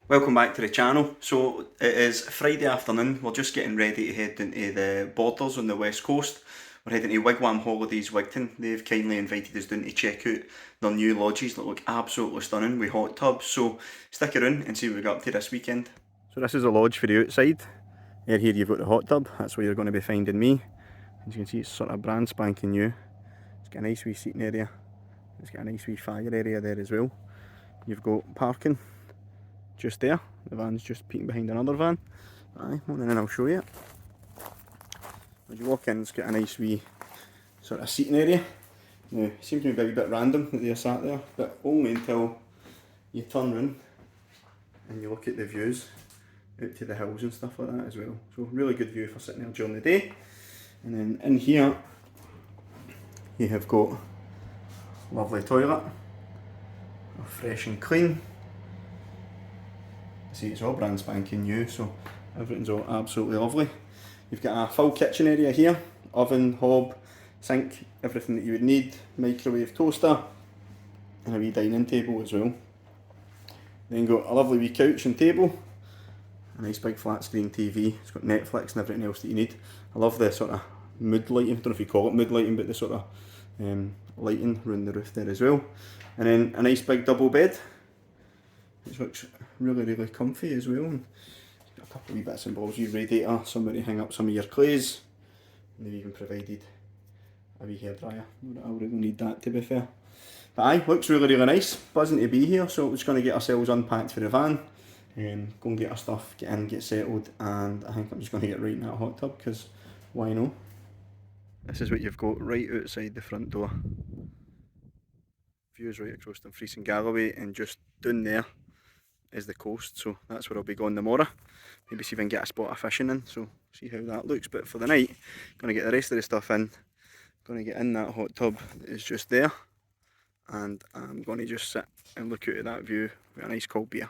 Welcome back to the channel. So it is Friday afternoon, we're just getting ready to head into the borders on the west coast. We're heading to Wigwam Holidays Wigtown. They've kindly invited us down to check out their new lodges that look absolutely stunning with hot tubs. So stick around and see what we got up to this weekend. So this is the lodge for the outside. Here you've got the hot tub, that's where you're going to be finding me. As you can see, it's sort of brand spanking new. It's got a nice wee seating area. It's got a nice wee fire area there as well. You've got parking just there. The van's just peeking behind another van. Aye, come on in and I'll show you. As you walk in, it's got a nice wee sort of seating area. Now, it seems to be a wee bit random that they're sat there, but only until you turn round and you look at the views out to the hills and stuff like that as well. So really good view for sitting there during the day. And then in here, you have got a lovely toilet, fresh and clean. See, it's all brand spanking new, so everything's all absolutely lovely. You've got a full kitchen area here, oven, hob, sink, everything that you would need, microwave, toaster, and a wee dining table as well. Then got a lovely wee couch and table, a nice big flat screen TV. It's got Netflix and everything else that you need. I love the sort of mood lighting, I don't know if you call it mood lighting, but the sort of lighting around the roof there as well. And then a nice big double bed, which looks really comfy as well. And it's got a couple of wee bits and bobs, wee radiator, somewhere to hang up some of your clays. And they've even provided a wee hairdryer. I really need that, to be fair. But aye, looks really nice. Buzzing to be here, so we're just going to get ourselves unpacked for the van and go and get our stuff, get in, get settled, and I think I'm just going to get right in that hot tub, because why not? This is what you've got right outside the front door. Views right across Dumfries and Galloway, and just down there is the coast, so that's where I'll be going tomorrow. Maybe see if I can get a spot of fishing in, so see how that looks. But for the night, going to get the rest of the stuff in, going to get in that hot tub that is just there, and I'm going to just sit and look out at that view with a nice cold beer.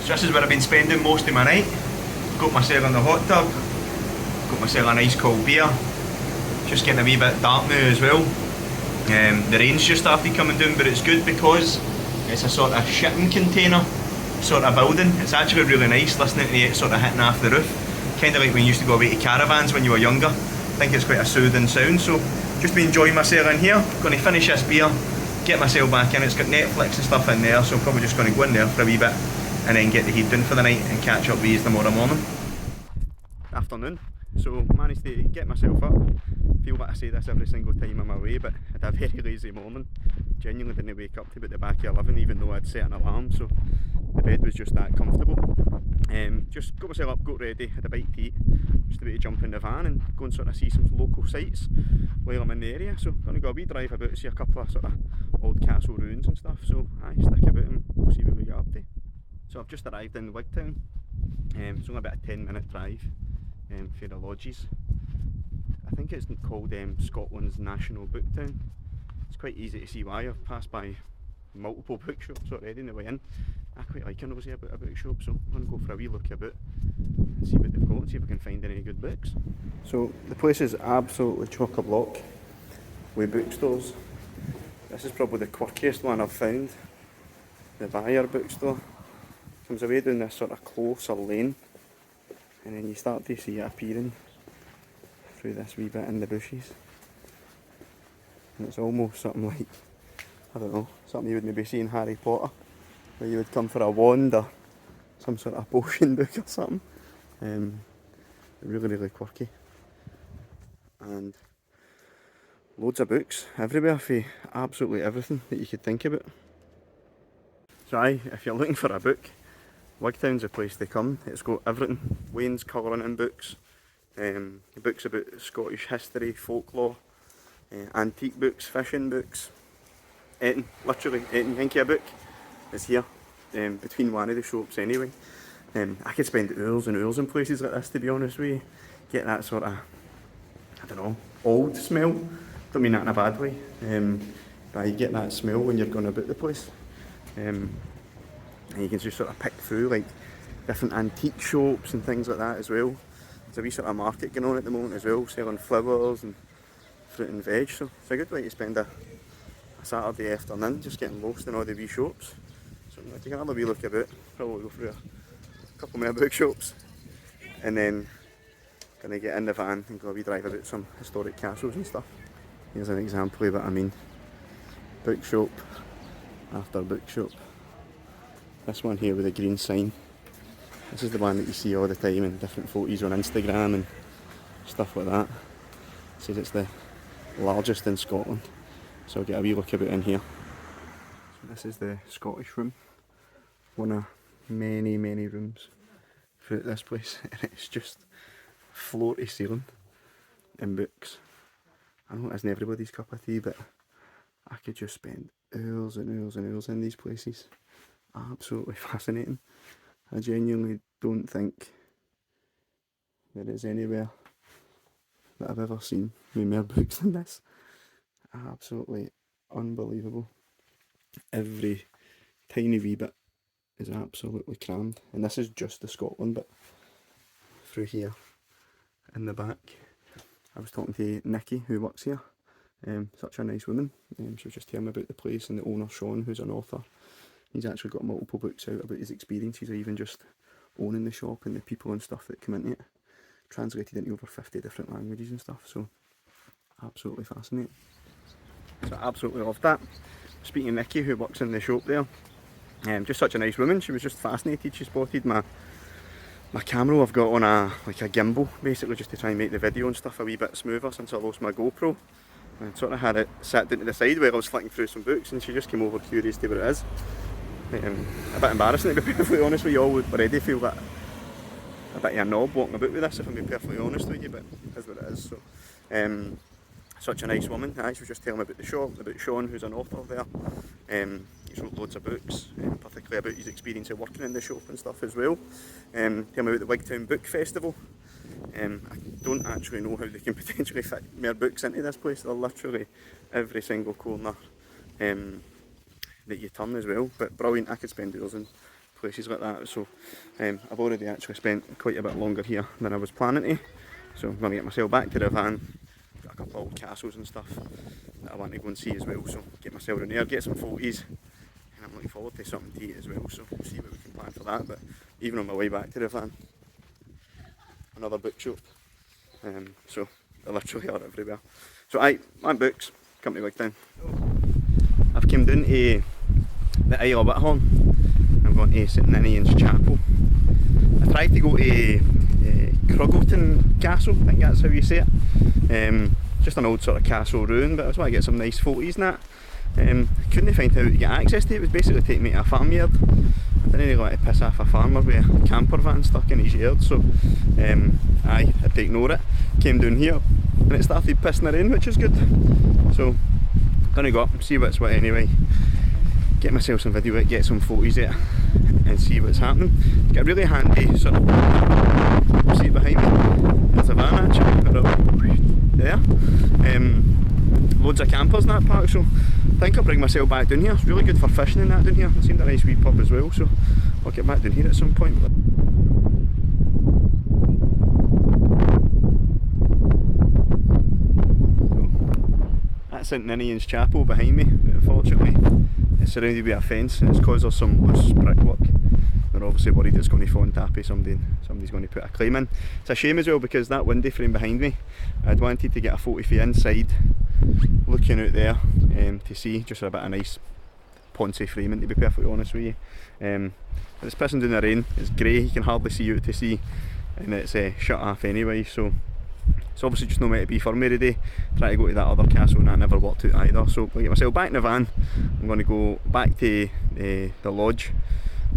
So this is where I've been spending most of my night. Got myself in the hot tub, got myself a nice cold beer. Just getting a wee bit dark now as well. The rain's just started coming down, but it's good because it's a sort of shipping container sort of building. It's actually really nice listening to it sort of hitting off the roof. Kind of like when you used to go away to caravans when you were younger. I think it's quite a soothing sound, so just been enjoying myself in here. Going to finish this beer, get myself back in. It's got Netflix and stuff in there, so I'm probably just going to go in there for a wee bit and then get the heat down for the night and catch up with you tomorrow morning. Afternoon, so managed to get myself up. Feel like I say this every single time I'm away, but I had a very lazy morning. Genuinely didn't wake up to about the back of 11, even though I'd set an alarm, so the bed was just that comfortable. Just got myself up, got ready, had a bite to eat, just about to jump in the van and go and sort of see some local sites while I'm in the area. So I'm going to go a wee drive about, see a couple of sort of old castle ruins and stuff, so aye, stick about and we'll see what we get up to. So I've just arrived in Wigtown. It's only about a 10-minute drive for the lodges. I think it's called Scotland's National Book Town. It's quite easy to see why. I've passed by multiple bookshops already on the way in. I quite like a nosy about a bookshop, so I'm going to go for a wee look about and see what they've got and see if I can find any good books. So the place is absolutely chock-a-block with bookstores. This is probably the quirkiest one I've found. The Buyer bookstore. Comes away down this sort of closer lane, and then you start to see it appearing through this wee bit in the bushes. And it's almost something like, I don't know, something you would maybe see in Harry Potter, where you would come for a wand or some sort of potion book or something. Really quirky. And loads of books everywhere for absolutely everything that you could think about. So aye, if you're looking for a book, Wigtown's a place to come. It's got everything. Wayne's colouring in books, books about Scottish history, folklore, antique books, fishing books, anything, literally anything. Think of a book is here, between one of the shops anyway. I could spend hours and hours in places like this, to be honest with you. Get that sort of, I don't know, old smell. Don't mean that in a bad way, but you get that smell when you're going about the place. And you can just sort of pick through like different antique shops and things like that as well. There's a wee sort of market going on at the moment as well, selling flowers and fruit and veg, so it's a good way to spend a Saturday afternoon just getting lost in all the wee shops. So like, you can have a wee look about, probably go through a couple more bookshops, and then gonna get in the van and go a wee drive about some historic castles and stuff. Here's an example of what I mean. Bookshop after bookshop. This one here with a green sign. This is the one that you see all the time in different photos on Instagram and stuff like that. It says it's the largest in Scotland. So I'll get a wee look about in here. So this is the Scottish room. One of many rooms throughout this place. And it's just floor to ceiling in books. I know it isn't everybody's cup of tea, but I could just spend hours and hours and hours in these places. Absolutely fascinating. I genuinely don't think there is anywhere that I've ever seen with more books than this. Absolutely unbelievable. Every tiny wee bit is absolutely crammed, and this is just the Scotland bit. Through here in the back, I was talking to Nikki who works here. Such a nice woman. She was just telling me about the place, and the owner Sean, who's an author. He's actually got multiple books out about his experiences of even just owning the shop and the people and stuff that come into it. Translated into over 50 different languages and stuff, so absolutely fascinating. So I absolutely loved that. Speaking of Nikki, who works in the shop there, just such a nice woman. She was just fascinated. She spotted my camera I've got on a gimbal, basically just to try and make the video and stuff a wee bit smoother since I lost my GoPro. And sort of had it sat down to the side where I was flicking through some books, and she just came over curious to what it is. A bit embarrassing to be perfectly honest with you all. Would already feel that a bit of a knob walking about with this, if I'm being perfectly honest with you, but it is what it is. So, such a nice woman. She was just telling me about the shop, about Sean, who's an author there. He's wrote loads of books, particularly about his experience of working in the shop and stuff as well. Tell me about the Wigtown Book Festival. I don't actually know how they can potentially fit more books into this place. They're literally every single corner that you turn as well, but brilliant. I could spend hours in places like that, so I've already actually spent quite a bit longer here than I was planning to, so I'm going to get myself back to the van. Got a couple of old castles and stuff that I want to go and see as well, so get myself in there, get some photos, and I'm looking forward to something to eat as well, so we'll see what we can plan for that. But even on my way back to the van, another bookshop, so they literally are everywhere. So I want books, come to Wigtown. I've come down to the Isle of Whithorn. I'm going to St Ninian's Chapel. I tried to go to Cruggleton Castle, I think that's how you say it. Just an old sort of castle ruin, but I just want to get some nice photos and that. Couldn't find out how to get access to it. It was basically taking me to a farmyard. I didn't really want to piss off a farmer with a camper van stuck in his yard, so I had to ignore it. Came down here and it started pissing the rain, which is good. So gonna go up, see what's what anyway, get myself some video, get some photos of it and see what's happening. Get a really handy sort of, see it behind me, there's a van actually, there. Loads of campers in that park, so I think I'll bring myself back down here. It's really good for fishing and that down here. It seemed a nice wee pub as well, so I'll get back down here at some point. St Ninian's Chapel behind me, but unfortunately it's surrounded by a fence and it's caused there's some loose brickwork. They're obviously worried it's going to fall on tappy, somebody's going to put a claim in. It's a shame as well because that window frame behind me, I'd wanted to get a photo from inside looking out there to see just a bit of nice poncy framing, to be perfectly honest with you. But it's pissing down the rain, it's grey, you can hardly see out to sea, and it's shut off anyway, so it's obviously just no meant to be for me today. Try to go to that other castle and that never worked out either, so I'll get myself back in the van. I'm going to go back to the lodge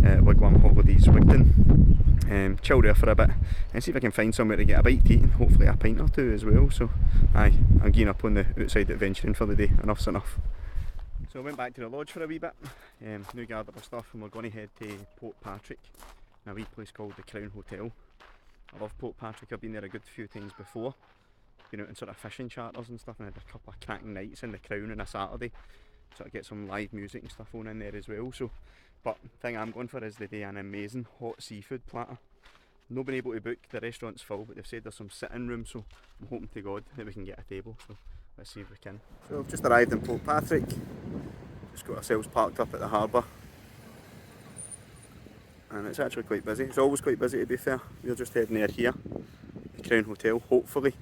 at Wigwam Holidays Wigtown, chill there for a bit and see if I can find somewhere to get a bite to eat and hopefully a pint or two as well. So I'm gearing up on the outside adventuring for the day. Enough's enough. So I went back to the lodge for a wee bit, now gathered my stuff, and we're going to head to Portpatrick, in a wee place called the Crown Hotel. I love Portpatrick, I've been there a good few times before, been out in sort of fishing charters and stuff, and I had a couple of cracking nights in the Crown on a Saturday, sort of get some live music and stuff on in there as well. So, but the thing I'm going for is the day an amazing hot seafood platter. Not been able to book, the restaurant's full, but they've said there's some sitting room, so I'm hoping to God that we can get a table, so let's see if we can. So we've just arrived in Portpatrick, just got ourselves parked up at the harbour. and it's actually quite busy. It's always quite busy, to be fair. We're just heading there here, the Crown Hotel, hopefully,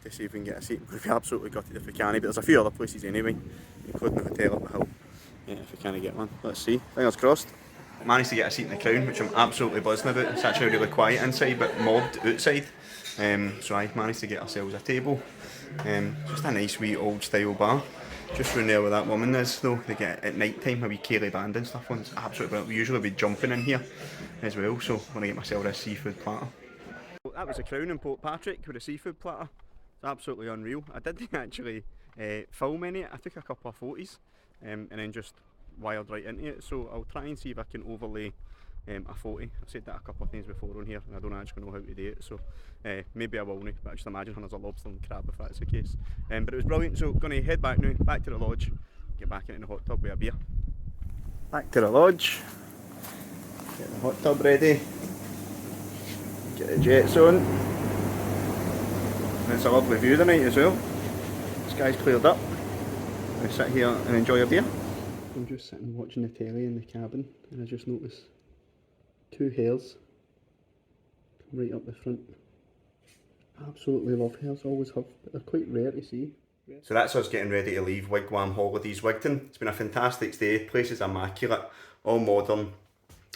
to see if we can get a seat. We'd be absolutely gutted if we can't, but there's a few other places anyway, including the hotel up the hill. Yeah, if we can't get one, let's see. Fingers crossed. Managed to get a seat in the Crown, which I'm absolutely buzzing about. It's actually really quiet inside, but mobbed outside. So I managed to get ourselves a table. Just a nice wee old style bar. Just round there where that woman is though. They get at night time a wee Kaylee band and stuff on. It's absolutely brilliant. We usually be jumping in here as well, so I'm going to get myself a seafood platter. That was a Crown in Portpatrick with a seafood platter. It's absolutely unreal. I didn't actually film any. I took a couple of photos and then just wired right into it, so I'll try and see if I can overlay a photo. I've said that a couple of times before on here and I don't actually know how to do it, so maybe I will now, but I just imagine there's a lobster and crab if that's the case. But it was brilliant, so going to head back now, back to the lodge, get back into the hot tub with a beer. Back to the lodge, get the hot tub ready, get the jets on, and it's a lovely view tonight as well. The sky's cleared up, I sit here and enjoy a beer. I'm just sitting watching the telly in the cabin and I just noticed two hares come right up the front. Absolutely love hares, always have, but they're quite rare to see. So that's us getting ready to leave Wigwam Holidays Wigtown. It's been a fantastic stay, the place is immaculate, all modern,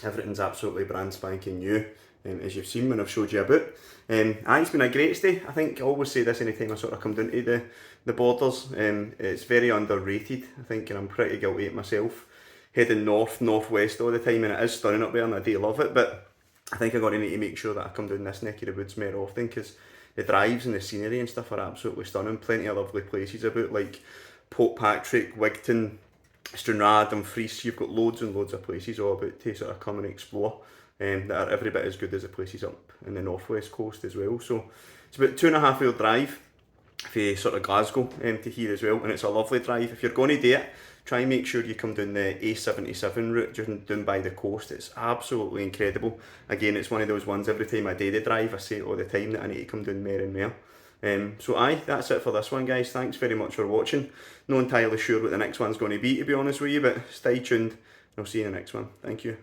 everything's absolutely brand spanking new, as you've seen when I've showed you about. It's been a great stay. I think I always say this anytime I sort of come down to the borders. It's very underrated, I think, and I'm pretty guilty of it myself. Heading northwest all the time, and it is stunning up there and I do love it, but I think I'm going to need to make sure that I come down this neck of the woods more often, because the drives and the scenery and stuff are absolutely stunning. Plenty of lovely places about, like Portpatrick, Wigtown, Stranraer, Dumfries. You've got loads and loads of places all about to sort of come and explore, that are every bit as good as the places up in the northwest coast as well. So it's about 2.5 hour drive for sort of Glasgow to here as well, and it's a lovely drive. If you're going to do it, try and make sure you come down the A77 route, just down by the coast. It's absolutely incredible. Again, it's one of those ones, every time I do the drive, I say it all the time that I need to come down more and more. So aye, that's it for this one, guys. Thanks very much for watching. Not entirely sure what the next one's going to be, to be honest with you, but stay tuned. I'll see you in the next one. Thank you.